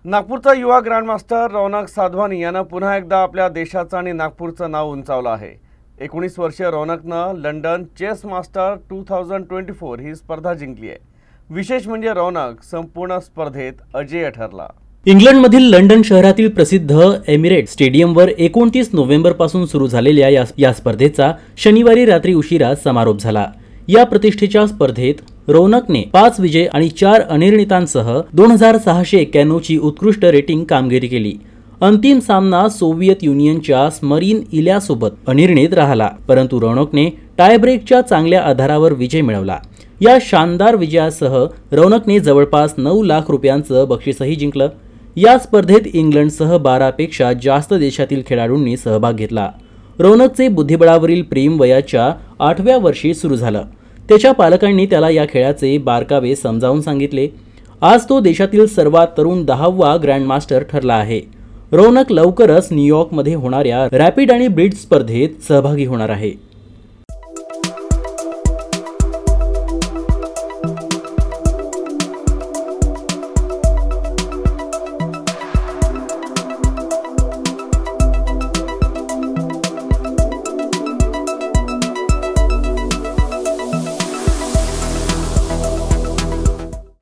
नागपूरचा युवा ग्रँडमास्टर रौनक साधवानी यानं पुन्हा एकदा आपल्या देशाचं आणि नागपूरचं नाव उंचावलं आहे। 19 वर्षीय रौनकनं लंडन चेस मास्टर 2024 ही स्पर्धा जिंकली आहे। विशेष म्हणजे रौनक संपूर्ण स्पर्धेत अजेय ठरला। इंग्लंडमधील लंडन शहरातील प्रसिद्ध एमिरेट्स स्टेडियमवर 29 नोव्हेंबरपासून सुरू झालेल्या या स्पर्धेचा शनिवारी रात्री उशिरा समारोप झाला। या प्रतिष्ठेच्या स्पर्धेत रौनकने 5 विजय आणि 4 अनिर्णितांसह 2691 ची उत्कृष्ट रेटिंग कामगिरी केली। अंतिम सामना सोव्हिएत युनियनच्या स्मरीन इल्यासोबत अनिर्णित राहिला, परंतु रौनकने टायब्रेकच्या चांगल्या आधारावर विजय मिळवला। या शानदार विजयासह रौनकने जवळपास 9 लाख रुपयांचं बक्षीसही जिंकलं। या स्पर्धेत इंग्लंडसह 12 पेक्षा जास्त देशातील खेळाडूंनी सहभाग घेतला। रौनकचे बुद्धिबळावरील प्रेम वयाच्या 8व्या वर्षी सुरू झालं। त्याच्या पालकांनी त्याला या खेळाचे बारकावे समजावून सांगितले। आज तो देशातील सर्वात तरुण 10वा ग्रँडमास्टर ठरला आहे। रौनक लवकरच न्यूयॉर्कमध्ये होणाऱ्या रॅपिड आणि ब्लिट्झ स्पर्धेत सहभागी होणार आहे।